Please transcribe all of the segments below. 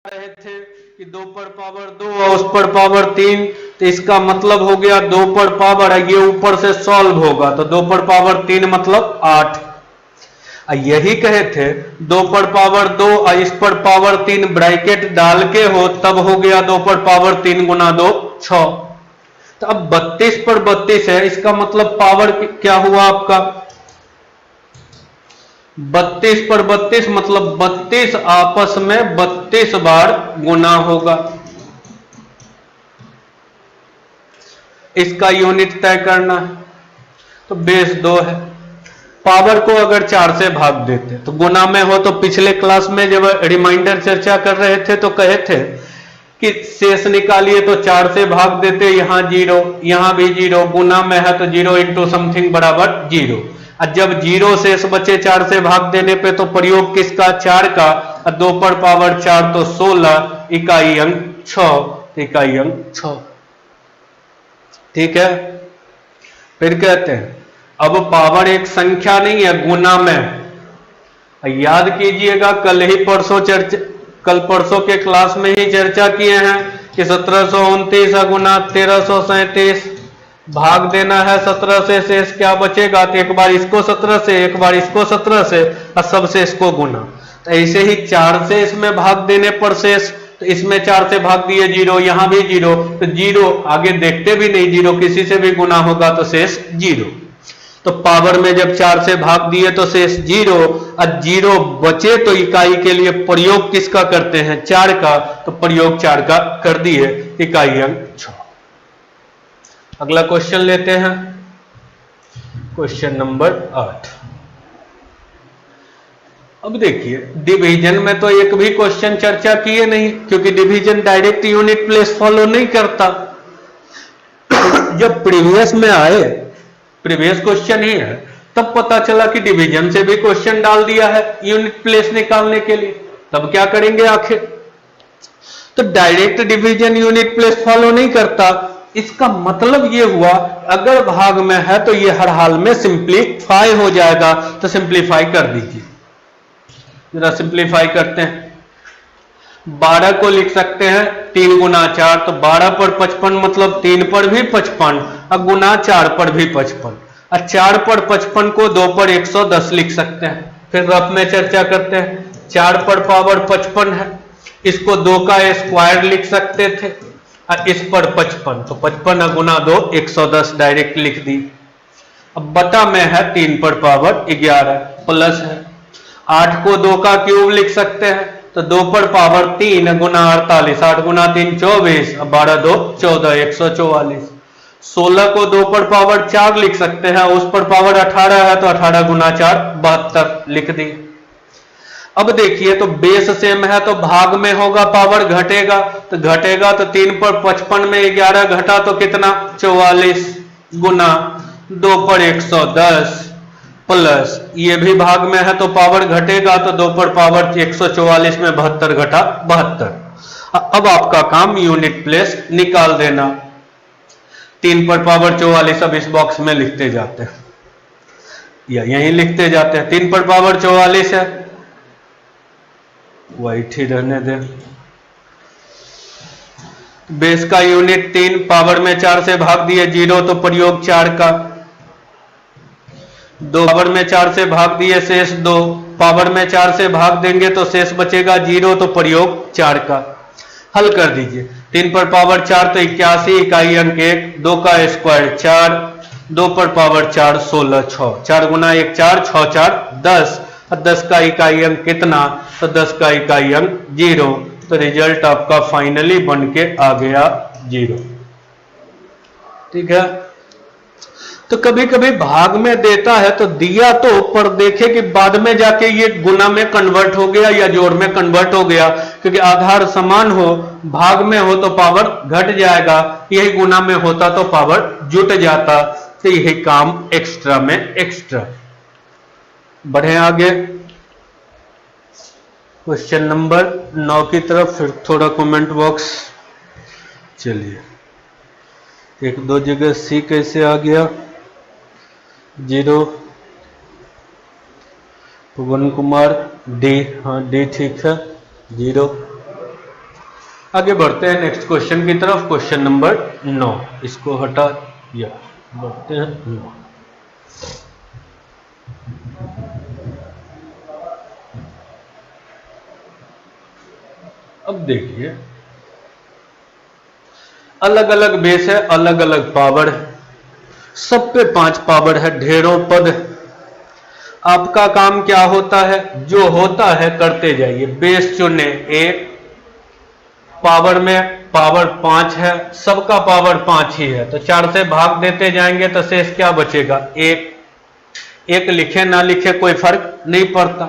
कहे थे कि 2 पर पावर 2 और उस पर पावर 3, तो इसका मतलब हो गया 2 पर पावर, ये ऊपर से सॉल्व होगा तो 2 पर पावर 3 मतलब 8। यही कहे थे 2 पर पावर 2 और इस पर पावर 3 ब्रैकेट डाल के हो तब हो गया 2 पर पावर 3 गुना 2 6। तो अब 32 पर 32 है, इसका मतलब पावर क्या हुआ आपका 32 पर 32 मतलब 32 आपस में 32 बार गुना होगा। इसका यूनिट तय करना है तो बेस 2 है। पावर को अगर 4 से भाग देते तो गुना में हो, तो पिछले क्लास में जब रिमाइंडर चर्चा कर रहे थे तो कहे थे कि शेष निकालिए तो 4 से भाग देते, यहां 0 यहां भी 0, गुना में है तो 0 इंटू समथिंग बराबर 0। और जब 0 शेष बचे 4 से भाग देने पे तो प्रयोग किसका 4 का, 2 पर पावर 4 तो 16, इकाई अंक 6, इकाई अंक 6। ठीक है, फिर कहते हैं अब पावर एक संख्या नहीं है, गुना में। याद कीजिएगा कल परसों के क्लास में ही चर्चा किए हैं कि 1729 गुना 1337, भाग देना है 17 से, शेष क्या बचेगा, तो एक बार इसको 17 से, एक बार इसको 17 से और सबसे इसको गुना। तो ऐसे ही 4 से इसमें भाग देने पर शेष, तो इसमें 4 से भाग दिए 0, यहां भी 0, तो 0 आगे देखते भी नहीं, 0 किसी से भी गुना होगा तो शेष 0। तो पावर में जब 4 से भाग दिए तो शेष 0, और 0 बचे तो इकाई के लिए प्रयोग किसका करते हैं 4 का, तो प्रयोग 4 का कर दिए, इकाई अंक 6। अगला क्वेश्चन लेते हैं, क्वेश्चन नंबर 8। अब देखिए डिवीजन में तो एक भी क्वेश्चन चर्चा किए नहीं, क्योंकि division direct unit place follow नहीं करता। जब प्रीवियस में आए, प्रीवियस क्वेश्चन ही है, तब पता चला कि डिवीजन से भी क्वेश्चन डाल दिया है यूनिट प्लेस निकालने के लिए, तब क्या करेंगे आखिर। तो direct division unit place follow नहीं करता, इसका मतलब ये हुआ अगर भाग में है तो ये हर हाल में सिंप्लीफाई हो जाएगा। तो सिंप्लीफाई कर दीजिए, जरा सिंप्लीफाई करते हैं। 12 को लिख सकते हैं 3 गुना 4, तो 12 पर 55 मतलब 3 पर भी 55, और गुना 4 पर भी 55, और 4 पर 55 को 2 पर 110 लिख सकते हैं। फिर रफ में चर्चा करते हैं, 4 पर पावर 55 है, इसको 2 का स्क्वायर लिख सकते थे, और इस पर 55, तो 55 गुना 2 110 डायरेक्ट लिख दी। अब बटा में है 3 पर पावर 11 प्लस है, 8 को 2 का क्यूब लिख सकते हैं, तो 2 पर पावर 3 गुना 48, 8 गुना 3 24, 12 2 14 144। 16 को 2 पर पावर 4 लिख सकते हैं, उस पर पावर 18 है तो 18 गुना 4 72 लिख दी। अब देखिए तो बेस सेम है तो भाग में होगा पावर घटेगा, तो घटेगा तो 3 पर 55 में 11 घटा तो कितना 44 गुना 2 पर 110 प्लस, ये भी भाग में है तो पावर घटेगा तो 2 पर पावर 144 में 72 घटा 72। अब आपका काम यूनिट प्लेस निकाल देना। 3 पर पावर 44 अब इस बॉक्स में लिखते जाते हैं या यहीं लिखते जाते हैं। 3 पर पावर 44 है, वाइट ही रहने दें। बेस का यूनिट 3, पावर में 4 से भाग दिए 0 तो प्रयोग 4 का, 2 पावर में 4 से भाग दिए शेष 2, पावर में 4 से भाग देंगे तो शेष बचेगा 0 तो प्रयोग 4 का। हल कर दीजिए, 3 पर पावर 4 तो 81, इकाई अंक 1, 2 का स्क्वायर 4, 2 पर पावर 4 16 6, 4 गुना 1 4, 6 4 10, और 10 का इकाई अंक कितना, तो 10 का इकाई अंक 0, तो रिजल्ट आपका फाइनली बन के आ गया 0। ठीक है, तो कभी कभी भाग में देता है तो दिया तो, पर देखे कि बाद में जाके ये गुना में कन्वर्ट हो गया या जोड़ में कन्वर्ट हो गया, क्योंकि आधार समान हो, भाग में हो तो पावर घट जाएगा, यही गुना में होता तो पावर जुट जाता। तो यही काम एक्स्ट्रा में एक्स्ट्रा। बढ़े आगे क्वेश्चन नंबर 9 की तरफ, फिर थोड़ा कमेंट बॉक्स। चलिए, एक दो जगह सी कैसे आ गया 0, पवन कुमार डी, हाँ डी ठीक है 0। आगे बढ़ते हैं नेक्स्ट क्वेश्चन की तरफ। क्वेश्चन नंबर 9, इसको हटा दिया, बढ़ते हैं 9। अब देखिए, अलग अलग बेस है, अलग अलग पावर है, सब पे 5 पावर है, ढेरों पद है। आपका काम क्या होता है, जो होता है करते जाइए। बेस चुने 1, पावर में पावर 5 है, सबका पावर 5 ही है, तो 4 से भाग देते जाएंगे तो शेष क्या बचेगा, 1। 1 लिखे ना लिखे कोई फर्क नहीं पड़ता।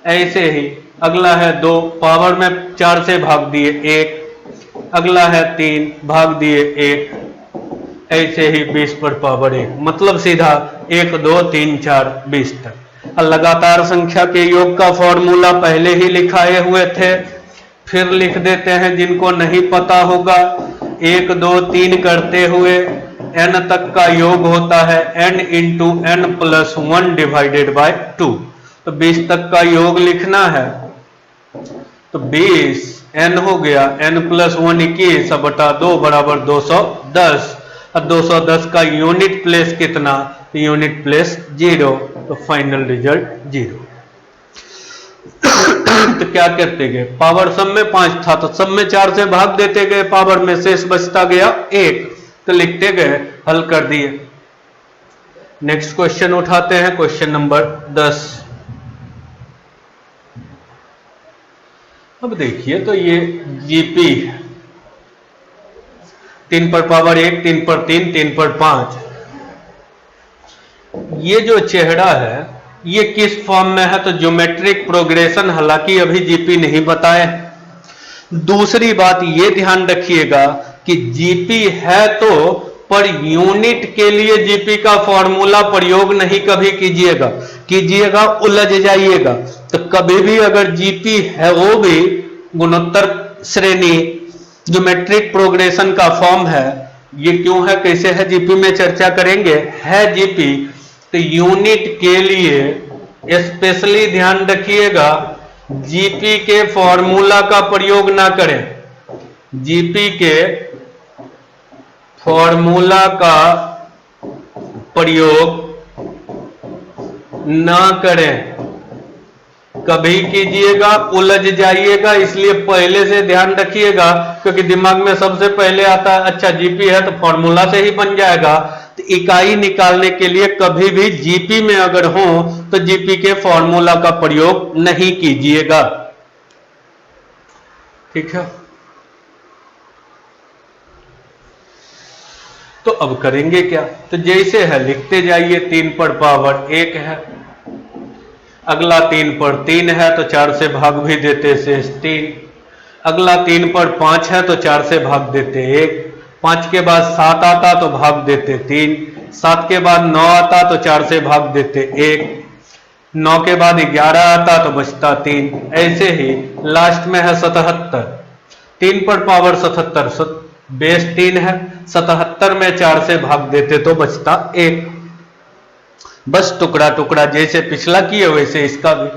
ऐसे ही अगला है 2, पावर में 4 से भाग दिए 1। अगला है 3, भाग दिए 1। ऐसे ही 20 पर पावर 1, मतलब सीधा 1 2 3 4 20 तक। लगातार संख्या के योग का फॉर्मूला पहले ही लिखाए हुए थे, फिर लिख देते हैं जिनको नहीं पता होगा। 1 2 3 करते हुए n तक का योग होता है n into n plus 1 divided by 2। तो 20 तक का योग लिखना है, तो 20 n हो गया, n प्लस 1 21 बटा 2 बराबर 210। अब 210 का यूनिट प्लेस कितना, यूनिट प्लेस 0, तो फाइनल रिजल्ट 0। तो क्या करते गए, पावर सब में 5 था तो सब में 4 से भाग देते गए, पावर में शेष बचता गया 1, तो लिखते गए, हल कर दिए। नेक्स्ट क्वेश्चन उठाते हैं, क्वेश्चन नंबर 10। अब देखिए, तो ये जीपी 3 पर पावर 1, 3 पर 3, 3 पर 5। ये जो चेहरा है ये किस फॉर्म में है, तो ज्योमेट्रिक प्रोग्रेशन, हालांकि अभी जीपी नहीं बताए। दूसरी बात ये ध्यान रखिएगा कि जीपी है तो पर यूनिट के लिए जीपी का फॉर्मूला प्रयोग नहीं कभी कीजिएगा उलझ जाइएगा। तो कभी भी अगर जीपी है वो भी गुणोत्तर श्रेणी ज्योमेट्रिक प्रोग्रेशन का फॉर्म है। ये क्यों है, कैसे है, जीपी में चर्चा करेंगे। है जीपी तो यूनिट के लिए स्पेशली ध्यान रखिएगा, जीपी के फॉर्मूला का प्रयोग ना करें, जीपी के फॉर्मूला का प्रयोग ना करें, कभी कीजिएगा उलझ जाइएगा। इसलिए पहले से ध्यान रखिएगा, क्योंकि दिमाग में सबसे पहले आता है अच्छा जीपी है तो फॉर्मूला से ही बन जाएगा। तो इकाई निकालने के लिए कभी भी जीपी में अगर हो तो जीपी के फॉर्मूला का प्रयोग नहीं कीजिएगा, ठीक है। तो अब करेंगे क्या, तो जैसे है लिखते जाइए। 3 पर पावर 1 है, अगला 3 पर 3 है तो 4 से भाग भी देते शेष 3। अगला 3 पर 5 है तो 4 से भाग देते 1। 5 के बाद 7 आता तो भाग देते 3। 7 के बाद 9 आता तो 4 से भाग देते 1। 9 के बाद 11 आता तो बचता 3। ऐसे ही लास्ट में है 77। 3 पर पावर 77, बेस 3 है, 77 में 4 से भाग देते तो बचता 1। बस टुकड़ा टुकड़ा जैसे पिछला किए वैसे इसका भी।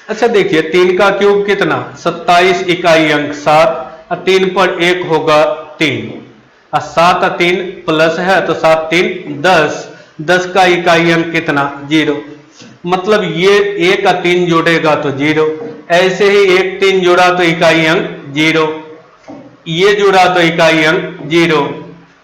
अच्छा देखिए, 3 का क्यूब कितना, 27 इकाई अंक 7, 3 पर 1 होगा 3, 7 3 प्लस है तो 7 3 10, 10 का इकाई अंक कितना 0, मतलब ये 1 का 3 जोड़ेगा तो 0। ऐसे ही 1 3 जोड़ा तो इकाई अंक 0, ये जोड़ा तो इकाई अंक 0,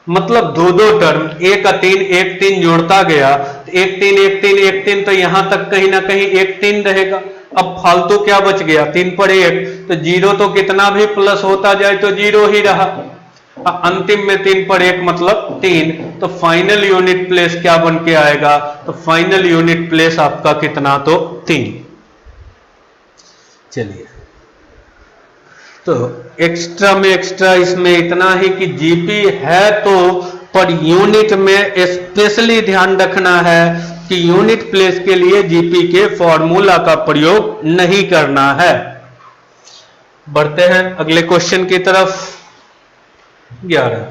मतलब दो टर्म 1 का 3 1 3 जोड़ता गया, 1 3 1 3 1 3, तो यहां तक कहीं ना कहीं 1 3 रहेगा। अब फालतू क्या बच गया, 3 पर 1 तो 0, तो कितना भी प्लस होता जाए तो 0 ही रहा। अंतिम में 3 पर 1 मतलब 3, तो फाइनल यूनिट प्लेस क्या बन के आएगा, तो फाइनल यूनिट प्लेस आपका कितना, तो 3। चलिए, तो एक्स्ट्रा में एक्स्ट्रा इसमें इतना ही कि जीपी है तो पर यूनिट में स्पेशली ध्यान रखना है कि यूनिट प्लेस के लिए जीपी के फॉर्मूला का प्रयोग नहीं करना है। बढ़ते हैं अगले क्वेश्चन की तरफ। 11।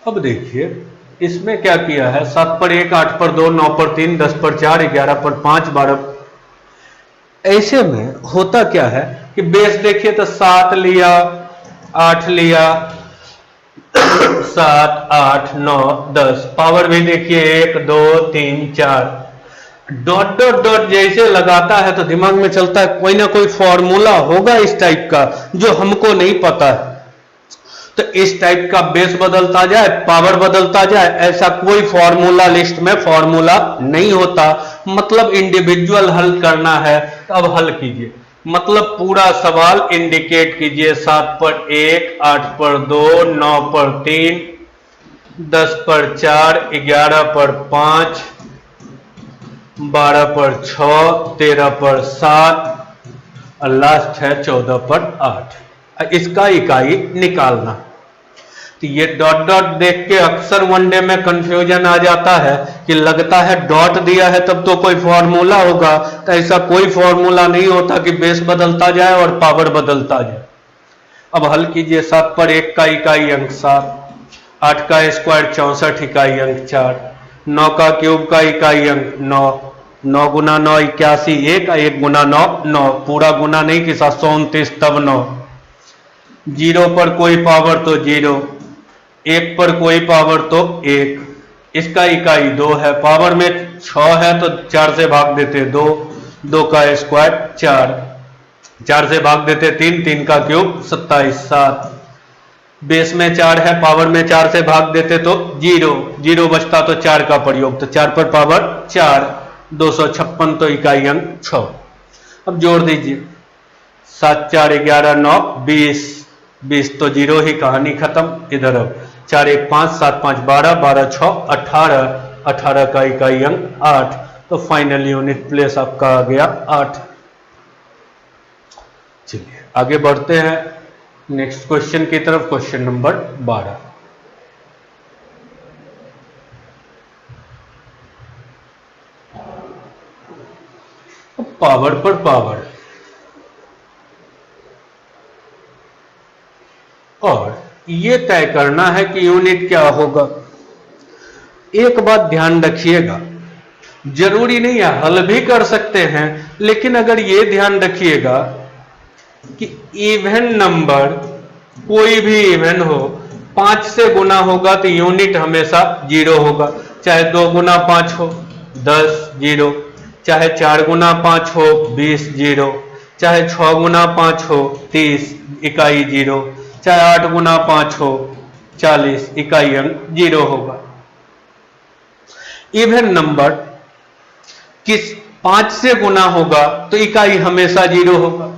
अब देखिए इसमें क्या किया है, 7 पर 1 8 पर 2 9 पर 3 10 पर 4 11 पर 5 12। ऐसे में होता क्या है, कि बेस देखिए तो 7 लिया, 8 लिया, 7, 8, 9, 10, पावर भी देखिए 1, 2, 3, 4, डॉट डॉट डॉट जैसे लगाता है तो दिमाग में चलता है कोई ना कोई फॉर्मूला होगा इस टाइप का जो हमको नहीं पता है। तो इस टाइप का बेस बदलता जाए, पावर बदलता जाए, ऐसा कोई फॉर्मूला लिस्ट में फॉर्मूला नहीं होता। मतलब इंडिविजुअल हल करना है तो अब हल कीजिए, मतलब पूरा सवाल इंडिकेट कीजिए। 7 पर 1, 8 पर 2, 9 पर 3, 10 पर 4, 11 पर 5, 12 पर 6, 13 पर 7 और लास्ट है 14 पर 8। इसका इकाई निकालना। तो ये डॉट डॉट देख के अक्सर वनडे में कंफ्यूजन आ जाता है कि लगता है डॉट दिया है तब तो कोई फॉर्मूला होगा, तो ऐसा कोई फॉर्मूला नहीं होता कि बेस बदलता जाए और पावर बदलता जाए। अब हल कीजिए। 7 पर 1 का इकाई अंक 7, 8 का स्क्वायर 64 इकाई अंक 4, 9 का क्यूब का इकाई अंक 9, 9 गुना 9 81, 1 गुना 9 9, पूरा गुना नहीं कि 729 तब 9, 0 पर कोई पावर तो 0, 1 पर कोई पावर तो 1, इसका इकाई 2 है, पावर में 6 है तो 4 से भाग देते 2, 2 का स्क्वायर 4, 4 से भाग देते 3, 3 का क्यूब 27, 7, बेस में 4 है, पावर में 4 से भाग देते तो 0, 0 बचता तो 4 का प्रयोग, तो 4 पर पावर 4, 256 तो इकाई अंक 6। अब जोड़ दीजिए। 7, 4, 11, 9, 20, 20 तो 0 ही, कहानी खत्म। इधर अब 4, 1, 5, 7, 5, 12, 12, 6, 18, 18 का इकाई अंक 8, तो फाइनल यूनिट प्लेस आपका आ गया 8। चलिए आगे बढ़ते हैं नेक्स्ट क्वेश्चन की तरफ। Question number 12। पावर पर पावर और ये तय करना है कि यूनिट क्या होगा। एक बात ध्यान रखिएगा, जरूरी नहीं है हल भी कर सकते हैं, लेकिन अगर ये ध्यान रखिएगा कि इवन नंबर कोई भी इवन हो 5 से गुना होगा तो यूनिट हमेशा 0 होगा। चाहे 2 गुना 5 हो 10 0, चाहे 4 गुना 5 हो 20 0, चाहे 6 गुना 5 हो 30 इकाई 0, चाहे 8 गुना 5 हो 40 इकाई अंक 0 होगा। इवन नंबर किस 5 से गुना होगा तो इकाई हमेशा 0 होगा।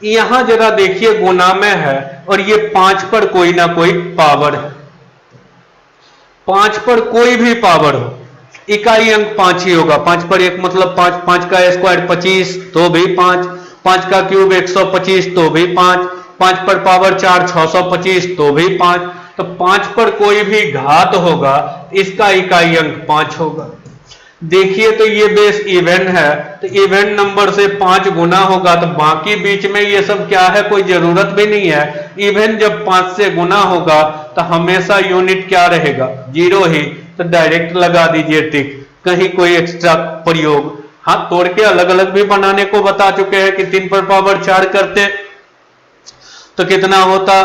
यहां जरा देखिए गुना में है और ये 5 पर कोई ना कोई पावर है, 5 पर कोई भी पावर हो इकाई अंक 5 ही होगा। 5 पर 1 मतलब 5, 5 का स्क्वायर 25 तो भी 5, 5 का क्यूब 125 तो भी 5, 5 पर पावर 4 625 तो भी 5, तो 5 पर कोई भी घात होगा इसका इकाई अंक 5 होगा। देखिए तो ये बेस इवन है, तो इवन नंबर से 5 गुना होगा तो बाकी बीच में ये सब क्या है, कोई जरूरत भी नहीं है। इवन जब 5 से गुना होगा तो हमेशा यूनिट क्या रहेगा 0 ही, तो डायरेक्ट लगा दीजिए टिक, कहीं कोई एक्स्ट्रा प्रयोग। हाँ तोड़ के अलग अलग भी बनाने को बता चुके हैं कि 3 पर पावर 4 करते तो कितना होता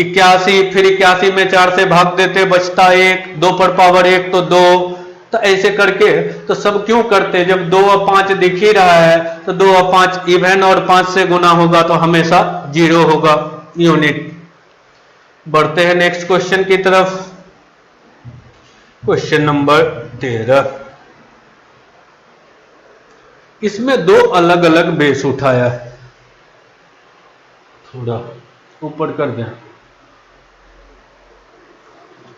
81, फिर 81 में 4 से भाग देते बचता 1, 2 पर पावर 1 तो 2, तो ऐसे करके तो सब क्यों करते, जब 2 और 5 दिख ही रहा है तो 2 और 5 इवन और 5 से गुना होगा तो हमेशा 0 होगा यूनिट। बढ़ते हैं नेक्स्ट क्वेश्चन की तरफ। Question number 13। इसमें 2 अलग अलग बेस उठाया है, थोड़ा ऊपर कर दें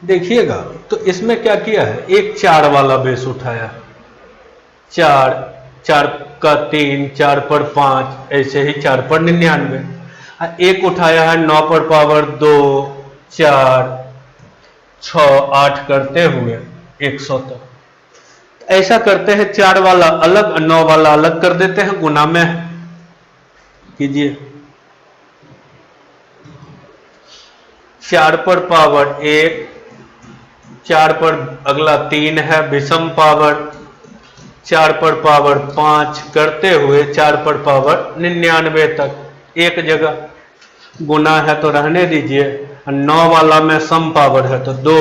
देखिएगा। तो इसमें क्या किया है, एक 4 वाला बेस उठाया, 4, 4 का 3, 4 पर 5, ऐसे ही 4 पर 99। एक उठाया है 9 पर पावर 2, 4, 6, 8 करते हुए 100 तक। ऐसा करते हैं 4 वाला अलग 9 वाला अलग कर देते हैं, गुना में कीजिए। 4 पर पावर 1, 4 पर अगला 3 है विषम पावर, 4 पर पावर 5 करते हुए 4 पर पावर 99 तक। एक जगह गुना है तो रहने दीजिए। 9 वाला में सम पावर है तो 2,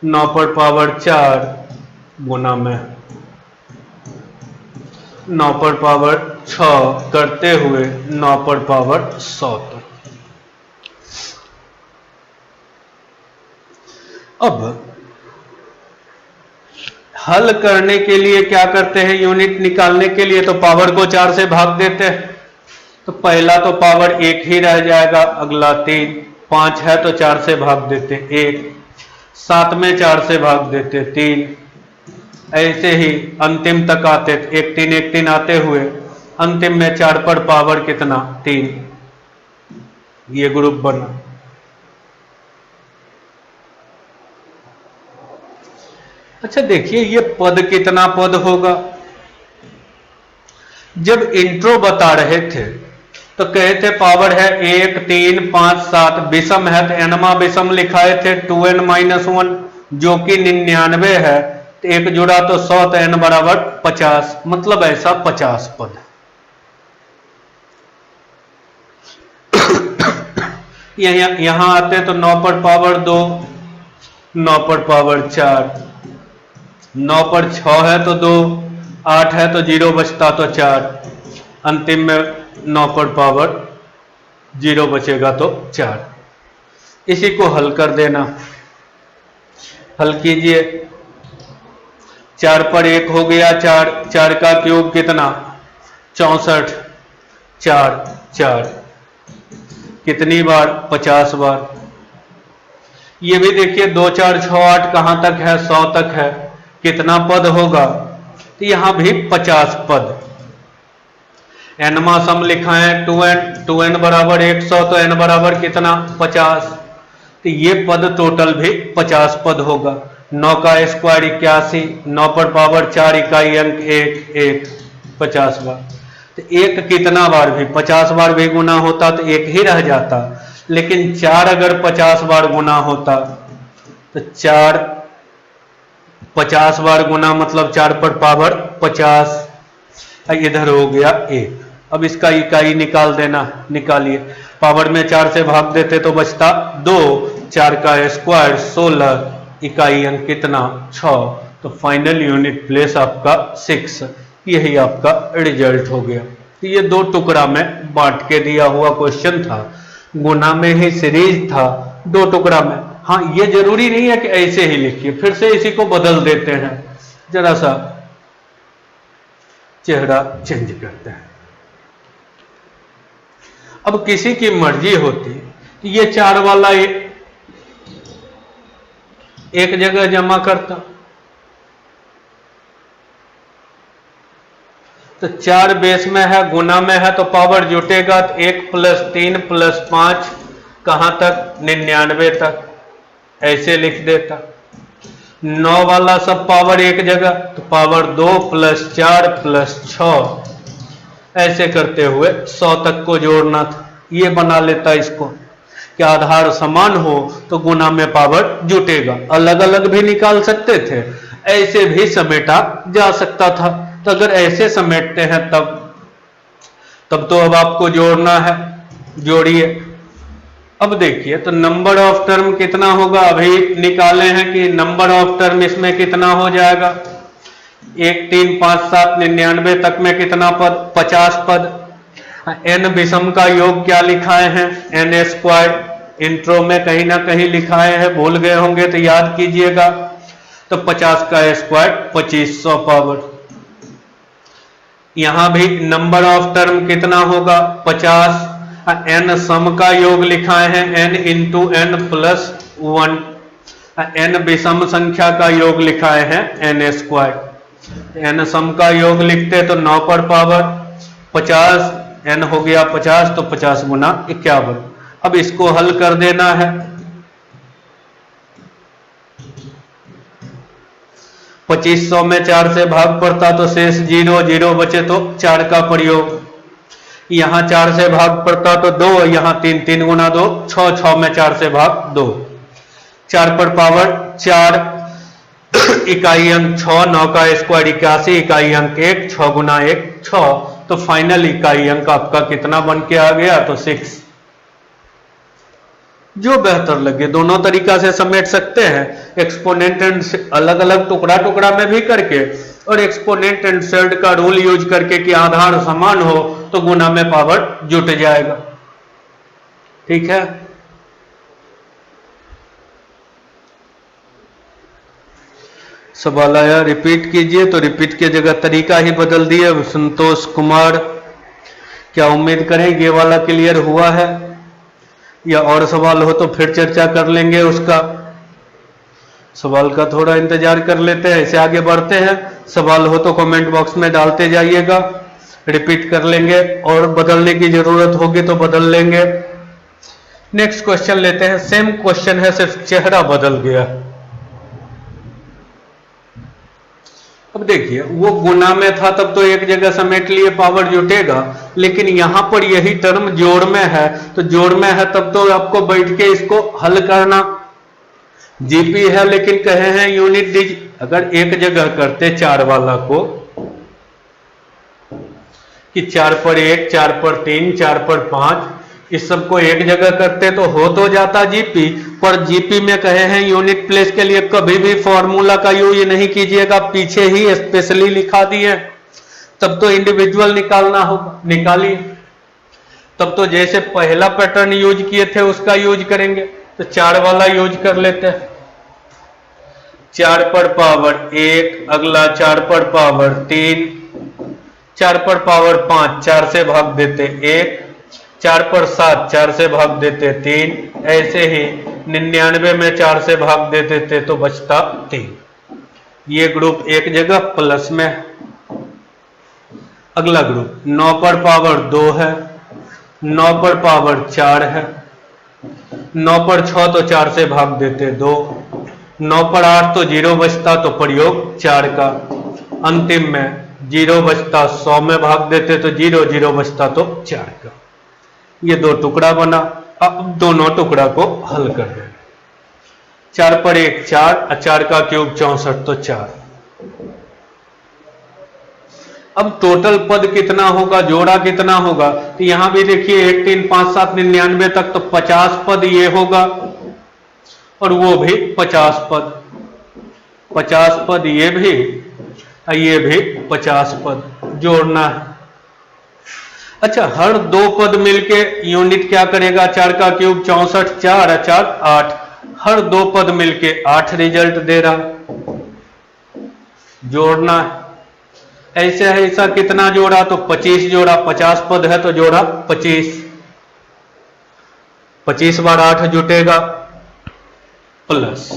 9 पर पावर 4 गुना में 9 पर पावर 6 करते हुए 9 पर पावर 100 तक। अब हल करने के लिए क्या करते हैं, यूनिट निकालने के लिए तो पावर को 4 से भाग देते हैं। तो पहला तो पावर 1 ही रह जाएगा, अगला 3, 5 है तो 4 से भाग देते 1, 7 में 4 से भाग देते 3, ऐसे ही अंतिम तक आते 1 3 1 3 आते हुए अंतिम में 4 पर पावर कितना 3, ये ग्रुप बना। अच्छा देखिए ये पद कितना पद होगा। जब इंट्रो बता रहे थे तो कहे थे पावर है 1 3 5 7, विषम है तो एनमा विषम लिखाए थे 2n-1 जो कि 99 है, तो एक जुड़ा तो 100 तो n बराबर 50, मतलब ऐसा 50 पद। यहां आते तो 9 पर पावर 2, 9 पर पावर 4, 9 पर 6 है तो 2, 8 है तो 0 बचता तो 4, अंतिम में 9 पर पावर 0 बचेगा तो 4। इसी को हल कर देना। हल कीजिए, 4 पर 1 हो गया 4, 4 का क्यूब कितना 64, 4 4 कितनी बार 50 बार। ये भी देखिए 2 4 6 8 कहां तक है 100 तक है, कितना पद होगा, तो यहां भी 50 पद। एनमा सम लिखा है 2n बराबर 100 तो n बराबर कितना 50, तो ये पद टोटल भी 50 पद होगा। 9 का स्क्वायर 81, 9 पर पावर 4 इकाई अंक 1 1 50 बार। तो एक कितना बार भी 50 बार भी गुना होता तो एक ही रह जाता, लेकिन 4 अगर 50 बार गुना होता तो 4 50 बार गुना मतलब 4 पर पावर 50, इधर हो गया 1। अब इसका इकाई निकाल देना, निकालिए। पावर में 4 से भाग देते तो बचता 2, 4 का स्क्वायर 16, इकाई अंक कितना 6, तो फाइनल यूनिट प्लेस आपका 6। यही आपका रिजल्ट हो गया। तो ये 2 टुकड़ा में बांट के दिया हुआ क्वेश्चन था, गुना में ही सीरीज था, 2 टुकड़ा में। हाँ ये जरूरी नहीं है कि ऐसे ही लिखिए, फिर से इसी को बदल देते हैं, जरा सा चेहरा चेंज करते हैं। अब किसी की मर्जी होती कि ये 4 वाला एक जगह जमा करता, तो 4 बेस में है, गुना में है तो पावर जुटेगा, तो 1 + 3 + 5 कहां तक 99 तक, ऐसे लिख देता। 9 वाला सब पावर एक जगह, तो पावर 2 + 4 + 6 ऐसे करते हुए 100 तक को जोड़ना था। ये बना लेता इसको कि आधार समान हो तो गुना में पावर जुटेगा। अलग अलग भी निकाल सकते थे, ऐसे भी समेटा जा सकता था। तो अगर ऐसे समेटते हैं तब तो अब आपको जोड़ना है, जोड़िए। अब देखिए तो नंबर ऑफ टर्म कितना होगा, अभी निकाले हैं कि नंबर ऑफ टर्म इसमें कितना हो जाएगा। 1 3 5 7 99 तक में कितना पद 50 पद। n विषम का योग क्या लिखाए हैं n², इंट्रो में कहीं ना कहीं लिखाए हैं, भूल गए होंगे तो याद कीजिएगा। तो 50 का स्क्वायर 2500 पावर। यहां भी नंबर ऑफ टर्म कितना होगा 50, n सम का योग लिखाए हैं n × n + 1, n विषम संख्या का योग लिखाए हैं n²। n सम का योग लिखते तो 9 पर पावर 50, n हो गया 50 तो 50 × 51। अब इसको हल कर देना है। 2500 में 4 से भाग पड़ता तो शेष 0 0 बचे तो 4 का प्रयोग। यहां 4 से भाग पड़ता तो 2, यहां 3 3 × 2 6, 6 में 4 से भाग 2, 4 पर पावर 4 इकाई अंक 6, 9 का स्क्वायर 81 इकाई अंक 1, 6 × 1 6, तो तो फाइनल इकाई अंक आपका कितना बन के आ गया, तो 6। जो बेहतर लगे दोनों तरीका से समेट सकते हैं, एक्सपोनेंट एंड अलग अलग टुकड़ा टुकड़ा में भी करके, और एक्सपोनेंट एंड शेयर्ड का रूल यूज करके कि आधार समान हो तो गुना में पावर जुट जाएगा। ठीक है, सवाल आया रिपीट कीजिए, तो रिपीट की जगह तरीका ही बदल दिया। संतोष कुमार, क्या उम्मीद करें ये वाला क्लियर हुआ है, या और सवाल हो तो फिर चर्चा कर लेंगे उसका। सवाल का थोड़ा इंतजार कर लेते हैं, ऐसे आगे बढ़ते हैं। सवाल हो तो कमेंट बॉक्स में डालते जाइएगा, रिपीट कर लेंगे, और बदलने की जरूरत होगी तो बदल लेंगे। नेक्स्ट क्वेश्चन लेते हैं, सेम क्वेश्चन है, सिर्फ चेहरा बदल गया। अब देखिए, वो गुना में था तब तो एक जगह समेट लिए पावर जुटेगा, लेकिन यहां पर यही टर्म जोड़ में है, तो जोड़ में है तब तो आपको बैठ के इसको हल करना। जीपी है लेकिन कहे हैं यूनिट डिज, अगर एक जगह करते 4 वाला को कि 4 पर 1, 4 पर 3, 4 पर 5, इस सबको एक जगह करते तो हो तो जाता जीपी, पर जीपी में कहे हैं यूनिट प्लेस के लिए कभी भी फॉर्मूला का यूज नहीं कीजिएगा, पीछे ही स्पेशली लिखा दिए, तब तो इंडिविजुअल निकालना होगा, निकालिए। तब तो जैसे पहला पैटर्न यूज किए थे उसका यूज करेंगे, तो 4 वाला यूज कर लेते हैं। 4 पर पावर 1, अगला 4 पर पावर 3, 4 पर पावर 5, 4 से भाग देते 1, 4 पर 7, 4 से भाग देते 3, ऐसे ही 99 में 4 से भाग दे देते तो बचता 3। ये ग्रुप एक जगह प्लस में। अगला ग्रुप 9 पर पावर 2 है, 9 पर पावर 4 है, 9 पर 6 तो 4 से भाग देते 2, 9 पर 8 तो 0 बचता तो प्रयोग 4 का, अंतिम में 0 बचता 100 में भाग देते तो 0, 0 बचता तो 4 का। ये 2 टुकड़ा बना, अब दोनों टुकड़ा को हल कर देंगे। 4 पर 1 4, 4 का क्यूब 64 तो 4। अब टोटल पद कितना होगा, जोड़ा कितना होगा, तो यहां भी देखिए 1 3 5 7 99 तक तो 50 पद ये होगा, और वो भी 50 पद, 50 पद ये भी 50 पद जोड़ना है। अच्छा, हर 2 पद मिलके यूनिट क्या करेगा, 4 का क्यूब 64, 4 4 8, हर 2 पद मिलके 8 रिजल्ट दे रहा, जोड़ना है। ऐसे है, ऐसा कितना जोड़ा, तो 25 जोड़ा, 50 पद है तो जोड़ा 25, 25 बार 8 जुटेगा, प्लस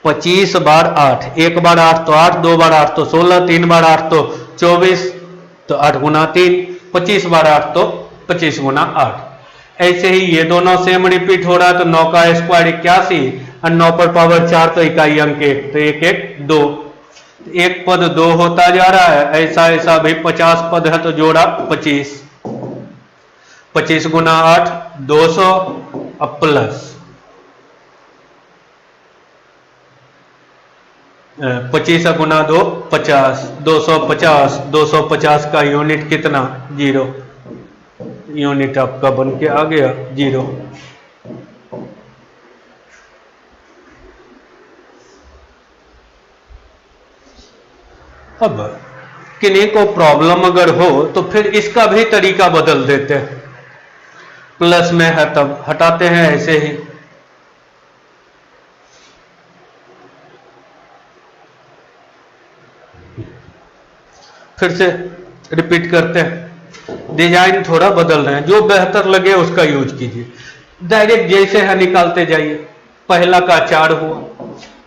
25 बार 8, 1 बार 8 तो 8, 2 बार 8 तो 16, 3 बार 8 तो 24, तो 8 गुना 3, 25 बार 8 तो 25 गुना 8। ऐसे ही ये दोनों सेम रिपीट हो रहा है, तो 9 का स्क्वायर 81, और 9 पर पावर 4 तो इकाई अंक 1, तो 1 1 2, एक पद 2 होता जा रहा है। ऐसा ऐसा भी 50 पद है तो जोड़ा 25, 25 गुना 8 200, अब प्लस 25 गुना 2 50, 250, 250 का यूनिट कितना, 0, यूनिट आपका बन के आ गया 0। अब किन्हीं को प्रॉब्लम अगर हो तो फिर इसका भी तरीका बदल देते हैं, प्लस में है तब हटाते हैं ऐसे ही। फिर से रिपीट करते हैं, डिजाइन थोड़ा बदल रहे हैं, जो बेहतर लगे उसका यूज कीजिए। डायरेक्ट जैसे है निकालते जाइए। पहला का 4 हुआ,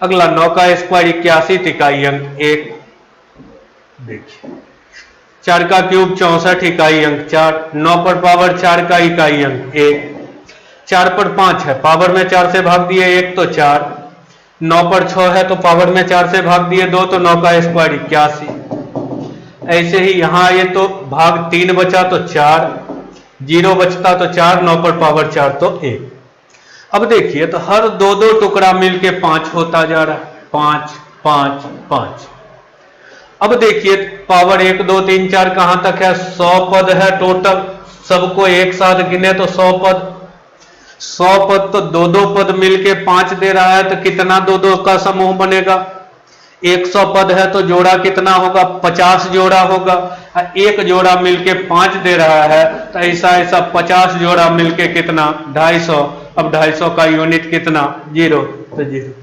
अगला 9 का स्क्वायर 81 इकाई अंक 1, देखिए 4 का क्यूब 64 इकाई अंक 4, 9 पर पावर 4 का इकाई अंक 1, 4 पर 5 है, पावर में 4 से भाग दिए 1 तो 4, 9 पर 6 है तो पावर में 4 से भाग दिए 2, तो 9 का स्क्वायर 81। ऐसे ही यहां ये तो भाग 3 बचा तो 4, 0 बचता तो 4, 9 पर पावर 4 तो 1। अब देखिए तो हर 2 टुकड़ा मिलके 5 होता जा रहा है, 5 5 5। अब देखिए पावर 1 2 3 4 कहां तक है, 100 पद है टोटल, सबको एक साथ गिने तो 100 पद, 100 पद तो दो दो पद मिलके 5 दे रहा है, तो कितना दो दो का समूह बनेगा, 100 पद है तो जोड़ा कितना होगा, 50 जोड़ा होगा, एक जोड़ा मिलके 5 दे रहा है, तो ऐसा ऐसा 50 जोड़ा मिलके कितना 250, अब 250 का यूनिट कितना 0, तो 0।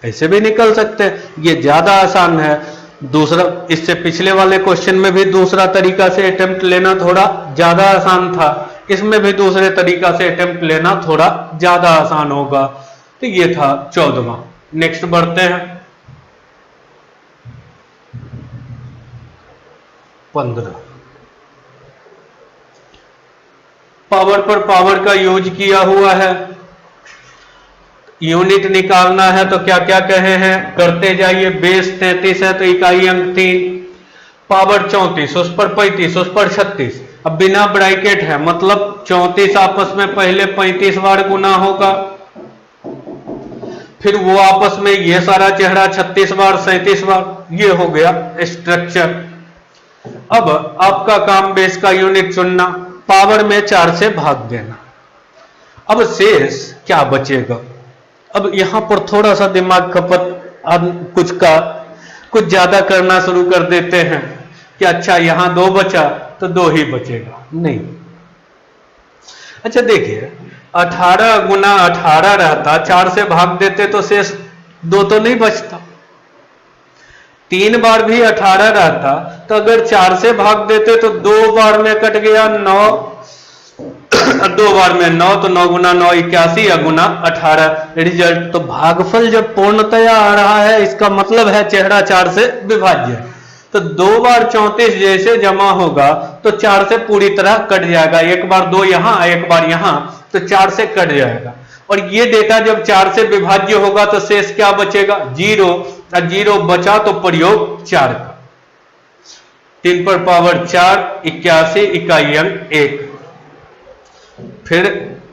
ऐसे भी निकल सकते हैं, ये ज्यादा आसान है। दूसरा, इससे पिछले वाले क्वेश्चन में भी दूसरा तरीका से अटेम्प्ट लेना थोड़ा ज्यादा आसान था, इसमें भी दूसरे तरीका से अटेम्प्ट लेना थोड़ा ज्यादा आसान होगा। तो ये था 14वां। नेक्स्ट बढ़ते हैं 15। पावर पर पावर का यूज किया हुआ है, यूनिट निकालना है तो क्या क्या कहे हैं, करते जाइए। बेस 33 है तो इकाई अंक 3, पावर 34, उस पर 35, उस पर 36। अब बिना ब्रैकेट है, मतलब 34 आपस में पहले 35 बार गुना होगा, फिर वो आपस में ये सारा चेहरा 36 बार 37 बार, ये हो गया स्ट्रक्चर। अब आपका काम बेस का यूनिट चुनना, पावर में 4 से भाग देना। अब शेष क्या बचेगा, अब यहां पर थोड़ा सा दिमाग खपत कुछ ज्यादा करना शुरू कर देते हैं कि अच्छा यहां 2 बचा तो 2 ही बचेगा, नहीं। अच्छा देखिए 18 गुना 18 रहता, 4 से भाग देते तो शेष 2 तो नहीं बचता। 3 बार भी 18 रहता तो अगर 4 से भाग देते तो 2 बार में कट गया 9, 2 बार में 9, तो 9 गुना 9 81 या गुना 18 रिजल्ट। तो भागफल जब पूर्णतया आ रहा है, इसका मतलब है चेहरा 4 से विभाज्य। तो 2 बार 34 जैसे जमा होगा तो 4 से पूरी तरह कट जाएगा, एक बार 2 यहां एक बार यहां, तो 4 से कट जाएगा। और ये डेटा जब 4 से विभाज्य होगा तो शेष क्या बचेगा, 0, और 0 बचा तो प्रयोग 4 का। 3 पर पावर 4 81 इकाई अंक 1। फिर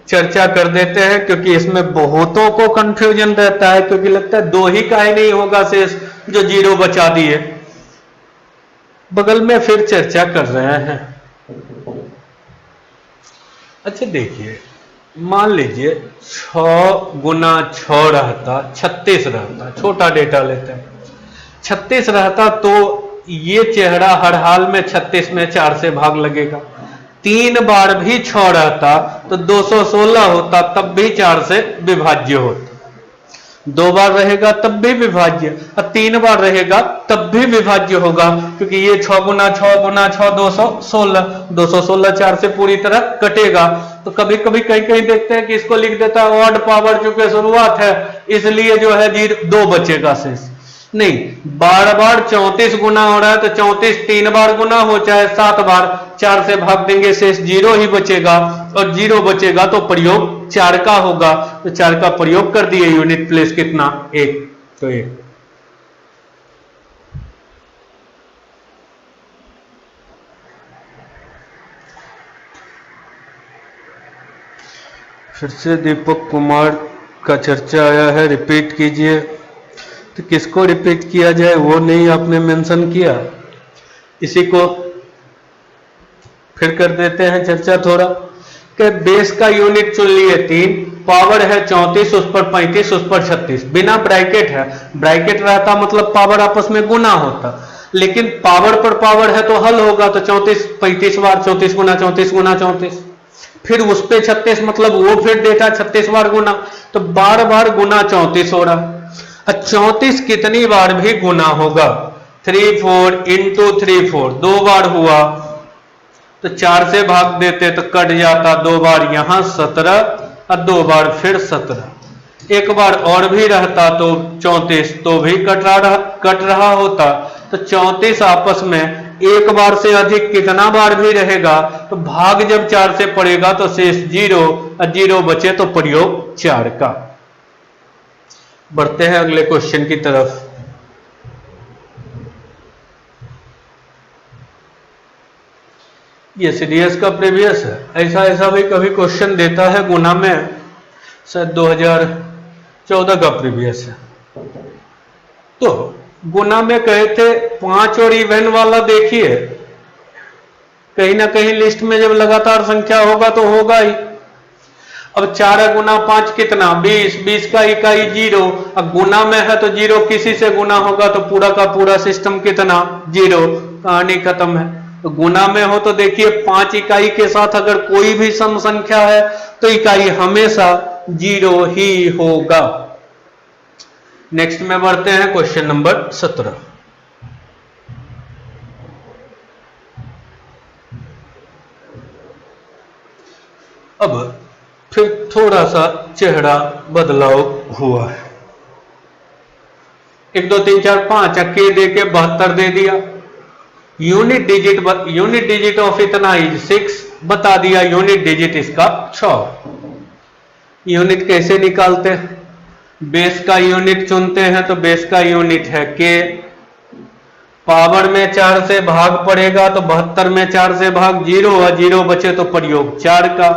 चर्चा कर देते हैं, क्योंकि इसमें बहुतों को कंफ्यूजन रहता है, क्योंकि लगता है 2 ही काहे नहीं होगा शेष जो 0 बचा दिए। बगल में फिर चर्चा कर रहे हैं। अच्छा देखिए, मान लीजिए 6 गुना 6 रहता 36 रहता, छोटा डेटा लेते हैं, 36 रहता तो ये चेहरा हर हाल में 36 में 4 से भाग लगेगा। 3 बार भी 6 रहता तो 216 होता, तब भी 4 से विभाज्य होता। 2 बार रहेगा तब भी विभाज्य, और 3 बार रहेगा तब भी विभाज्य होगा, क्योंकि ये 6 गुना 6 गुना 6 216, 216 4 से पूरी तरह कटेगा। तो कभी कभी कहीं कहीं देखते हैं कि इसको लिख देता है ऑड पावर, चूंकि शुरुआत है इसलिए जो है 2 बचेगा शेष। नहीं, बार बार 34 गुना हो रहा है तो 34 3 बार गुना हो चाहे 7 बार, 4 से भाग देंगे शेष 0 ही बचेगा, और 0 बचेगा तो प्रयोग 4 का होगा। तो 4 का प्रयोग कर दिए, यूनिट प्लेस कितना 1, तो 1। फिर से दीपक कुमार का चर्चा आया है, रिपीट कीजिए। तो किसको रिपीट किया जाए वो नहीं आपने मेंशन किया, इसी को फिर कर देते हैं चर्चा थोड़ा। कि बेस का यूनिट चुन लिए 3, पावर है 34, उस पर 35, उस पर 36, बिना ब्रैकेट है। ब्रैकेट रहता मतलब पावर आपस में गुना होता, लेकिन पावर पर पावर है तो हल होगा, तो 34 35 बार 34 गुना 34 गुना 34, फिर उस पे 36 मतलब वो फिर डेटा 36 बार गुना, तो बार बार गुना 34 हो रहा। 34 कितनी बार भी गुना होगा, 3 4 इंटू 3 4, 2 बार हुआ तो 4 से भाग देते तो कट जाता, 2 बार यहां 17 और 2 बार फिर 17, एक बार और भी रहता तो 34, तो भी कट रहा होता। तो 34 आपस में एक बार से अधिक कितना बार भी रहेगा, तो भाग जब 4 से पड़ेगा तो शेष 0, और 0 बचे तो प्रयोग 4 का। बढ़ते हैं अगले क्वेश्चन की तरफ। ये सीडीएस का प्रीवियस है, ऐसा भी कभी क्वेश्चन देता है गुना में, शायद 2014 का प्रीवियस है। तो गुना में कहे थे 5 और इवन वाला देखिए, कहीं ना कहीं लिस्ट में जब लगातार संख्या होगा तो होगा ही। अब 4 गुना 5 कितना 20, 20 का इकाई 0। अब गुना में है तो 0 किसी से गुना होगा तो पूरा का पूरा सिस्टम कितना 0, कहानी खत्म है। तो गुना में हो तो देखिए 5 इकाई के साथ अगर कोई भी सम संख्या है तो इकाई हमेशा 0 ही होगा। नेक्स्ट में बढ़ते हैं क्वेश्चन नंबर 17। अब फिर थोड़ा सा चेहरा बदलाव हुआ है। 1 2 3 4 5 के दे के 72 दे दिया। यूनिट डिजिट ऑफ इतना इज 6 बता दिया। यूनिट डिजिट इसका 6। यूनिट कैसे निकालते हैं? बेस का यूनिट चुनते हैं तो बेस का यूनिट है के। पावर में 4 से भाग पड़ेगा तो 72 में 4 से भाग 0 और 0 बचे तो प्रयोग 4 का।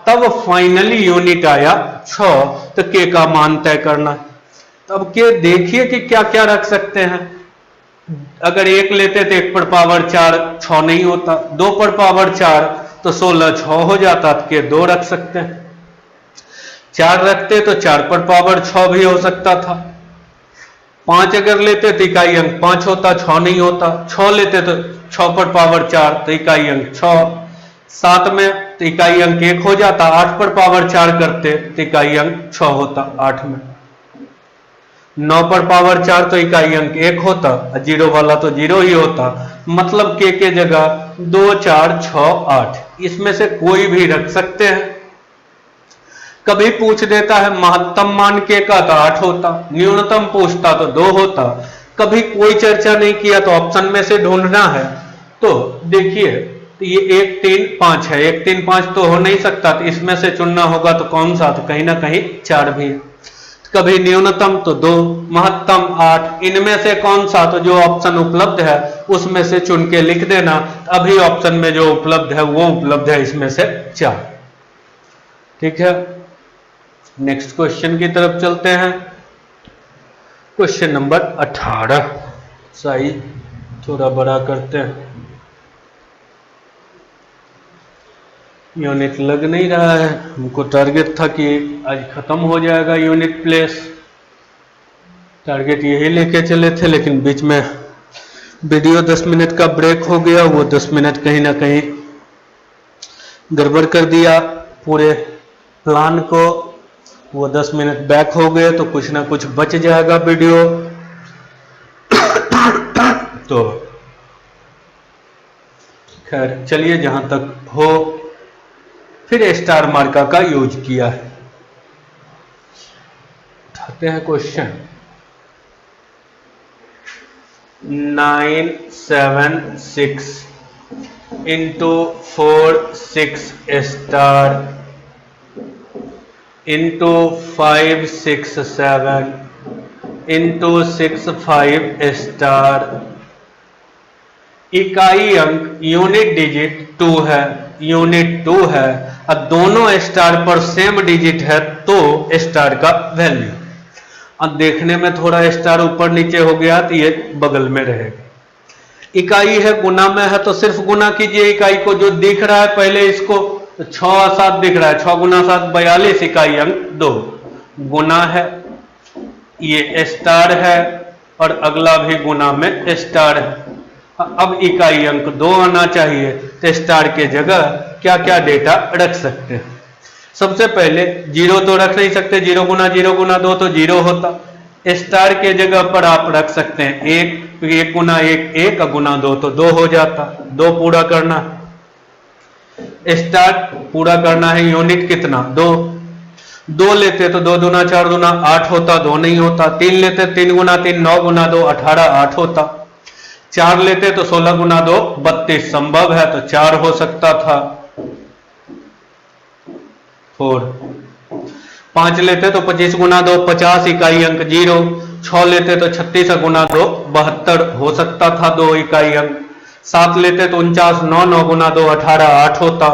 तब फाइनली यूनिट आया 6। तो के का मान तय करना है। तब के देखिए कि क्या क्या रख सकते हैं। अगर 1 लेते तो 1 पर पावर 4 6 नहीं होता, 2 पर पावर 4 तो 16 6 हो जाता, तो के 2 रख सकते हैं। 4 रखते तो 4 पर पावर 6 भी हो सकता था। 5 अगर लेते तो इकाई अंक 5 होता, 6 नहीं होता। 6 लेते तो 6 पर पावर 4 तो इकाई अंक 6। 7 में तो इकाई अंक 1 हो जाता। 8 पर पावर 4 करते तो इकाई अंक 6 होता 8 में। 9 पर पावर 4 तो इकाई अंक 1 होता, 0 वाला तो 0 ही होता। मतलब के जगह 2 4 6 8 इसमें से कोई भी रख सकते हैं। कभी पूछ देता है महत्तम मान के का तो 8 होता, न्यूनतम पूछता तो 2 होता। कभी कोई चर्चा नहीं किया तो ऑप्शन में से ढूंढना है। तो देखिए तो ये 1 3 5 है, 1 3 5 तो हो नहीं सकता, तो इसमें से चुनना होगा तो कौन सा, तो कहीं ना कहीं 4 भी है। कभी न्यूनतम तो 2, महत्तम 8, इनमें से कौन सा, तो जो ऑप्शन उपलब्ध है उसमें से चुन के लिख देना। अभी ऑप्शन में जो उपलब्ध है वो उपलब्ध है इसमें से 4। ठीक है, नेक्स्ट क्वेश्चन की तरफ चलते हैं। Question number 18। साइज थोड़ा बड़ा करते हैं। यूनिट लग नहीं रहा है। हमको टारगेट था कि आज खत्म हो जाएगा यूनिट प्लेस, टारगेट यही लेके चले थे, लेकिन बीच में वीडियो 10 मिनट का ब्रेक हो गया। वो 10 मिनट कहीं ना कहीं गड़बड़ कर दिया पूरे प्लान को। वो 10 मिनट बैक हो गए तो कुछ ना कुछ बच जाएगा वीडियो। तो खैर चलिए, जहां तक हो। फिर स्टार मार्का का यूज किया है। उठाते हैं question 976 into 4 6 star into 5 6 7 into 6 5 star. इकाई अंक यूनिट डिजिट 2 है, यूनिट 2 है और दोनों स्टार पर सेम डिजिट है तो स्टार का वैल्यू। अब देखने में थोड़ा स्टार ऊपर नीचे हो गया तो ये बगल में रहेगा। इकाई है, गुना में है तो सिर्फ गुना कीजिए इकाई को। जो दिख रहा है पहले इसको, तो 6 और 7 दिख रहा है, 6 गुना 7 42, इकाई अंक 2। गुना है, ये स्टार है और अगला भी गुना में स्टार है। अब इकाई अंक 2 आना चाहिए तो स्टार के जगह क्या क्या डेटा रख सकते हैं। सबसे पहले 0 तो रख नहीं सकते, 0 गुना 2 तो 0 होता। स्टार के जगह पर आप रख सकते हैं 1, 1 गुना 1 1 गुना 2 तो 2 हो जाता। 2 पूरा करना है, स्टार पूरा करना है। यूनिट कितना 2, 2 लेते तो 2 दूना 4 दूना 8 होता, 2 नहीं होता। 3 लेते 3 गुना 3 9 गुना 2 18 8 होता। 4 लेते तो 16 गुना 2 32 संभव है तो 4 हो सकता था 4। 5 लेते तो 25 गुना 2 50, इकाई अंक 0। 6 लेते तो 36 गुना 2 72 हो सकता था 2 इकाई अंक। 7 लेते तो 49 9 9 गुना 2 18 8 होता।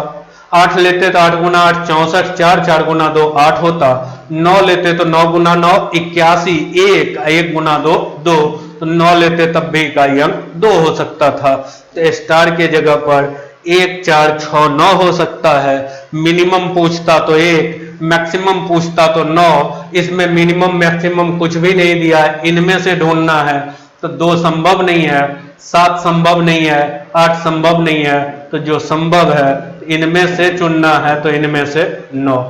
8 लेते तो 8 गुना 8 64 4 4 गुना 2 8 होता। 9 लेते तो 9 गुना 9 81 1 1 गुना 2 2 तो 9 लेते तब भी इकाई अंक 2 हो सकता था। तो स्टार के जगह पर 1 4 6 9 हो सकता है। मिनिमम पूछता तो 1, मैक्सिमम पूछता तो 9। इसमें मिनिमम मैक्सिमम कुछ भी नहीं दिया है, इनमें से ढूंढना है। तो 2 संभव नहीं है, 7 संभव नहीं है, 8 संभव नहीं है। तो जो संभव है इनमें से चुनना है, तो इनमें से 9।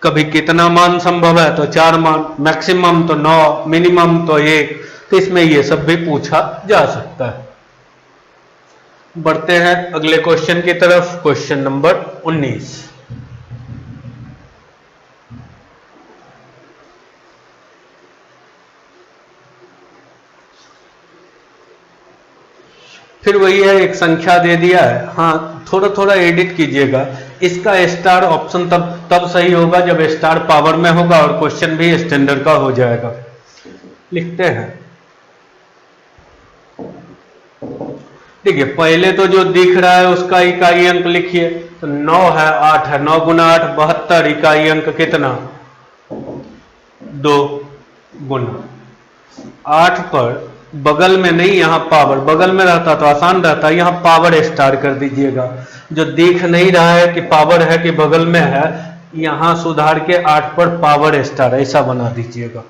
कभी कितना मान संभव है, तो 4 मान, मैक्सिमम तो 9, मिनिमम तो 1। तो इसमें ये सब भी पूछा जा सकता है। बढ़ते हैं अगले क्वेश्चन की तरफ, क्वेश्चन नंबर 19। फिर वही है, एक संख्या दे दिया है। हाँ, थोड़ा थोड़ा एडिट कीजिएगा। इसका स्टार ऑप्शन तब सही होगा जब स्टार पावर में होगा और क्वेश्चन भी स्टैंडर्ड का हो जाएगा। लिखते हैं, देखिए पहले तो जो दिख रहा है उसका इकाई अंक लिखिए। तो 9 है, 8 है, 9 गुना 8 72। इकाई अंक कितना? 2 गुना 8 पर बगल में नहीं, यहां पावर, बगल में रहता तो आसान रहता, यहां पावर स्टार कर दीजिएगा। जो दिख नहीं रहा है कि पावर है कि बगल में है, यहां सुधार के 8 पर पावर स्टार ऐसा बना दीजिएगा।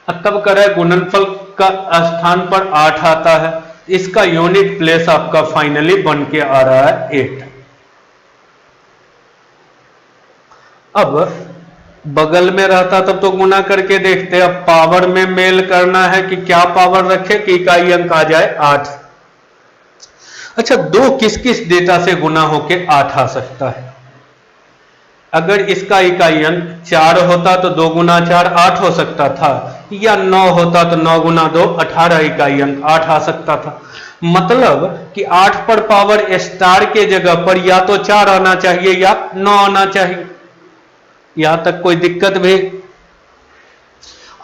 तब करें, गुणनफल का स्थान पर 8 आता है। इसका यूनिट प्लेस आपका फाइनली बन के आ रहा है 8। अब बगल में रहता तब तो गुना करके देखते। अब पावर में मेल करना है कि क्या पावर रखे कि इकाई अंक आ जाए 8। अच्छा, 2 किस किस डेटा से गुना होके 8 आ सकता है? अगर इसका इकाई अंक 4 होता तो 2 गुना 4 8 हो सकता था, या 9 होता तो 9 गुना 2 18 इकाई अंक 8 आ सकता था। मतलब कि 8 पर पावर स्टार के जगह पर या तो 4 आना चाहिए या 9 आना चाहिए। यहां तक कोई दिक्कत भी?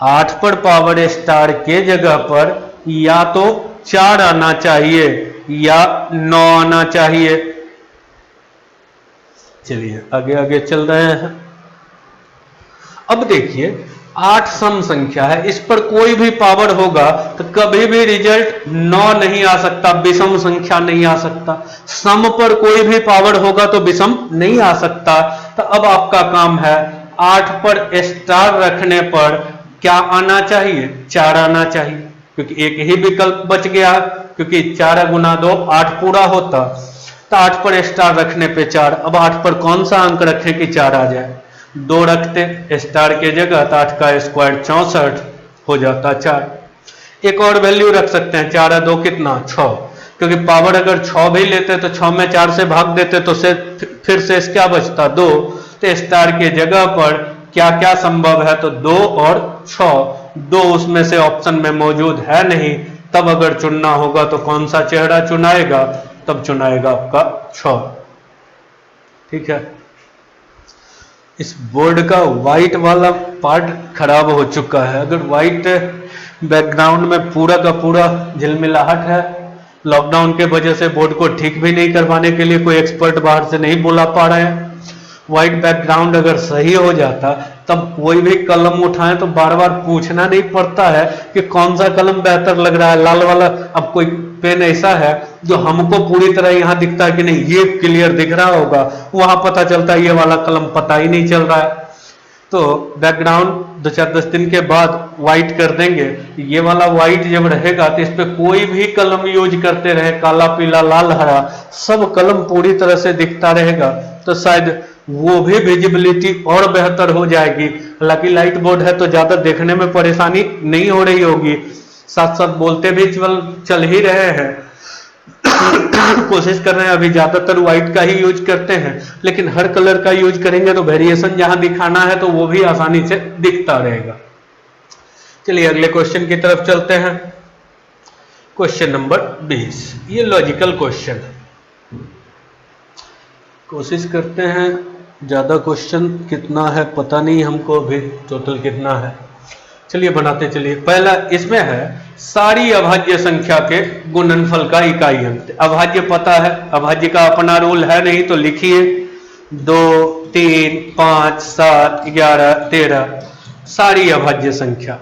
8 पर पावर स्टार के जगह पर या तो 4 आना चाहिए या 9 आना चाहिए। चलिए आगे आगे चल रहे हैं। अब देखिए 8 सम संख्या है, इस पर कोई भी पावर होगा तो कभी भी रिजल्ट 9 नहीं आ सकता, विषम संख्या नहीं आ सकता। सम पर कोई भी पावर होगा तो विषम नहीं आ सकता। तो अब आपका काम है 8 पर स्टार रखने पर क्या आना चाहिए? 4 आना चाहिए, क्योंकि एक ही विकल्प बच गया, क्योंकि 4 गुना 2 8 पूरा होता। तो 8 पर स्टार रखने पे 4। अब 8 पर कौन सा अंक रखें कि 4 आ जाए? 2 रखते स्टार के जगह, तो 8 का स्क्वायर 64 हो जाता 4। एक और वैल्यू रख सकते हैं, 4 2 कितना? 6, क्योंकि पावर अगर 6 भी लेते तो 6 में 4 से भाग देते तो फिर से क्या बचता? 2। तो स्टार के जगह पर क्या क्या संभव है? तो 2 और 6। 2 उसमें से ऑप्शन में मौजूद है नहीं, तब अगर चुनना होगा तो कौन सा चेहरा चुनाएगा? तब चुनाएगा आपका 6। ठीक है। इस बोर्ड का व्हाइट वाला पार्ट खराब हो चुका है। अगर व्हाइट बैकग्राउंड में पूरा का पूरा झिलमिलाहट है, लॉकडाउन के वजह से बोर्ड को ठीक भी नहीं करवाने के लिए कोई एक्सपर्ट बाहर से नहीं बुला पा रहे हैं। व्हाइट बैकग्राउंड अगर सही हो जाता तब कोई भी कलम उठाएं तो बार बार पूछना नहीं पड़ता है कि कौन सा कलम बेहतर लग रहा है, लाल वाला। अब कोई पेन ऐसा है जो हमको पूरी तरह यहां दिखता है कि नहीं, ये क्लियर दिख रहा होगा, वहां पता चलता है ये वाला कलम पता ही नहीं चल रहा है। तो बैकग्राउंड 2-4-10 दिन के बाद व्हाइट कर देंगे। ये वाला व्हाइट जब रहेगा तो इस पे कोई भी कलम यूज करते रहे, काला पीला लाल हरा, सब कलम पूरी तरह से दिखता रहेगा, तो शायद वो भी विजिबिलिटी और बेहतर हो जाएगी। हालांकि लाइट बोर्ड है तो ज्यादा देखने में परेशानी नहीं हो रही होगी, साथ साथ बोलते भी चल ही रहे हैं। कोशिश कर रहे हैं, अभी ज्यादातर व्हाइट का ही यूज करते हैं, लेकिन हर कलर का यूज करेंगे तो वेरिएशन जहां दिखाना है तो वो भी आसानी से दिखता रहेगा। चलिए अगले क्वेश्चन की तरफ चलते हैं। क्वेश्चन नंबर 20, ये लॉजिकल क्वेश्चन है। कोशिश करते हैं, ज्यादा क्वेश्चन कितना है पता नहीं हमको अभी, टोटल कितना है, चलिए बनाते चलिए। पहला इसमें है सारी अभाज्य संख्या के गुणनफल का इकाई अंक। अभाज्य पता है, अभाज्य का अपना रूल है नहीं तो लिखिए 2 3 5 7 11 13 सारी अभाज्य संख्या।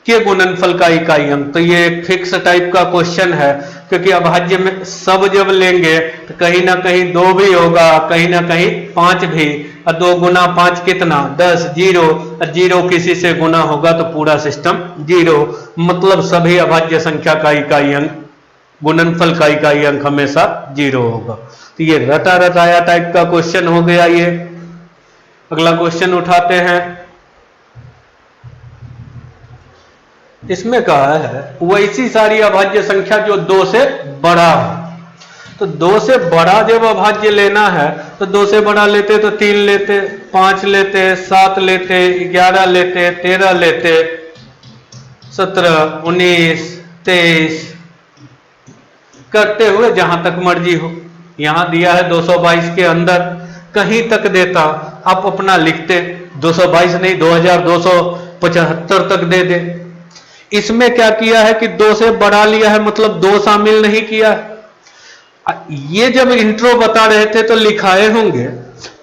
के गुणनफल का इकाई अंक। तो ये एक फिक्स टाइप का क्वेश्चन है, क्योंकि अभाज्य में सब जब लेंगे तो कहीं ना कहीं 2 भी होगा, कहीं ना कहीं 5 भी, और 2 गुना 5 कितना 10, 0, और 0 किसी से गुना होगा तो पूरा सिस्टम 0। मतलब सभी अभाज्य संख्या का इकाई अंक, गुणनफल का इकाई अंक हमेशा 0 होगा। तो ये रटा रटाया टाइप का क्वेश्चन हो गया ये। अगला क्वेश्चन उठाते हैं। इसमें कहा है वैसी सारी अभाज्य संख्या जो 2 से बड़ा हो। तो 2 से बड़ा जब अभाज्य लेना है तो 2 से बड़ा लेते तो 3 लेते, 5 लेते, 7 लेते, 11 लेते, 13 लेते, 17, 19, 23 करते हुए जहां तक मर्जी हो। यहां दिया है 222 के अंदर, कहीं तक देता आप अपना लिखते, 222 नहीं 2275 तक दे दे। इसमें क्या किया है कि 2 से बढ़ा लिया है, मतलब 2 शामिल नहीं किया है। ये जब इंट्रो बता रहे थे तो लिखाए होंगे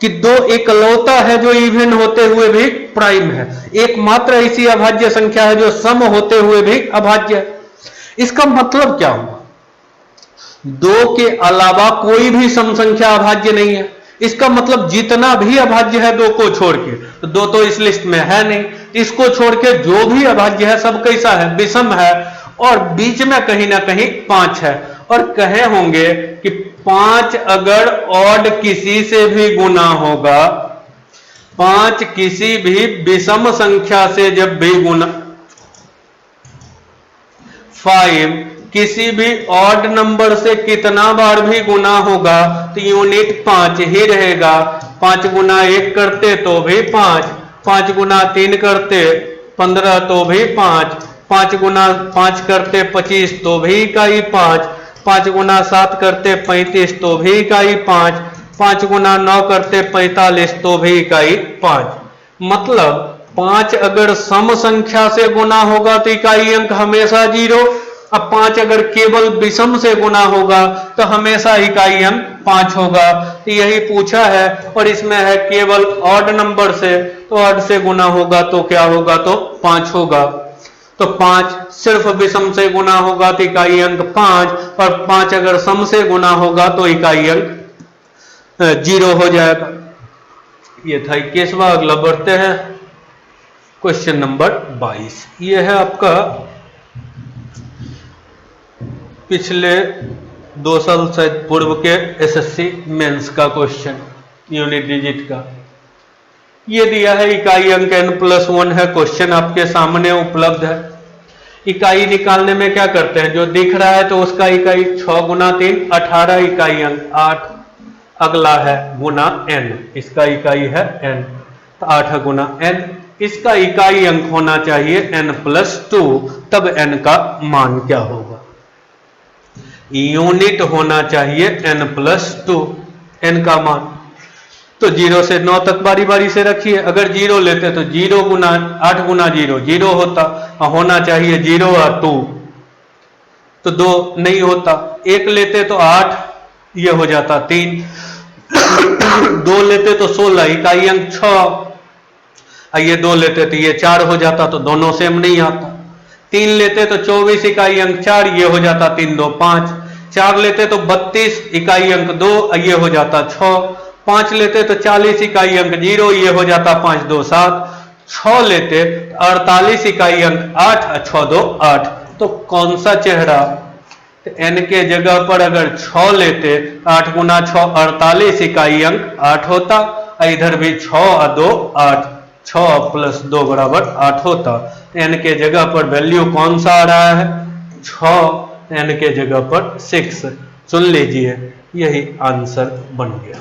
कि 2 एकलौता है जो इवन होते हुए भी प्राइम है, एकमात्र ऐसी अभाज्य संख्या है जो सम होते हुए भी अभाज्य है। इसका मतलब क्या हुआ? 2 के अलावा कोई भी सम संख्या अभाज्य नहीं है। इसका मतलब जितना भी अभाज्य है 2 को छोड़ के, तो 2 तो इस लिस्ट में है नहीं, इसको छोड़ के जो भी अभाज्य है सब कैसा है? विषम है, और बीच में कहीं ना कहीं 5 है। और कहे होंगे कि 5 अगर ऑड किसी से भी गुना होगा, 5 किसी भी विषम संख्या से जब भी गुना, 5 किसी भी ऑड नंबर से कितना बार भी गुना होगा तो यूनिट 5 ही रहेगा। 5 गुना 1 करते तो भी 5, 5 गुना 3 करते 15 तो भी 5, 5 गुना 5 करते 25 तो भी इकाई 5, 5 गुना 7 करते 35 तो भी इकाई 5, 5 गुना 9 करते 45 तो भी इकाई 5। मतलब 5 अगर सम संख्या से गुना होगा तो इकाई अंक हमेशा 0। अब 5 अगर केवल विषम से गुना होगा तो हमेशा इकाई अंक 5 होगा। तो यही पूछा है, और इसमें है केवल ऑड नंबर से, तो ऑड से गुना होगा तो क्या होगा? तो 5 होगा। तो 5 सिर्फ विषम से गुना होगा तो इकाई अंक 5, और 5 अगर सम से गुना होगा तो इकाई अंक 0 हो जाएगा। ये था 21वां। अगला बढ़ते हैं क्वेश्चन नंबर 22। ये है आपका पिछले 2 साल शायद पूर्व के एसएससी मेंस का क्वेश्चन, यूनिट डिजिट का। ये दिया है इकाई अंक n+1 है, क्वेश्चन आपके सामने उपलब्ध है। इकाई निकालने में क्या करते हैं? जो दिख रहा है तो उसका इकाई 6 गुना 3 18 इकाई अंक 8। अगला है गुना n, इसका इकाई है n, तो 8 गुना n। इसका इकाई अंक होना चाहिए n+2, तब n का मान क्या होगा? यूनिट होना चाहिए n+2, n का मान। तो 0 से 9 तक बारी बारी से रखिए। अगर 0 लेते तो 0 गुना 8 गुना 0 0 होता, होना चाहिए 0 और 2, तो 2 नहीं होता। 1 लेते तो 8, ये हो जाता 3। 2 लेते तो 16, इकाई अंक 6। ये 2 लेते तो ये 4 हो जाता, तो दोनों सेम नहीं आता। 3 लेते तो 24, इकाई अंक 4, ये हो जाता 3 2 5। 4 लेते तो 32, इकाई अंक 2, ये हो जाता 6। 5 लेते तो 40, इकाई अंक 0, ये हो जाता 5 2 7। 6 लेते 48, इकाई अंक 8, 6 2 8। तो कौन सा चेहरा? तो n के जगह पर अगर 6 लेते, 8 गुना 6 48, इकाई अंक 8 होता। इधर भी 6 और 2 8, 6 + 2 = 8 होता। n के जगह पर वैल्यू कौन सा आ रहा है? 6, n के जगह पर 6। सुन लीजिए, यही आंसर बन गया।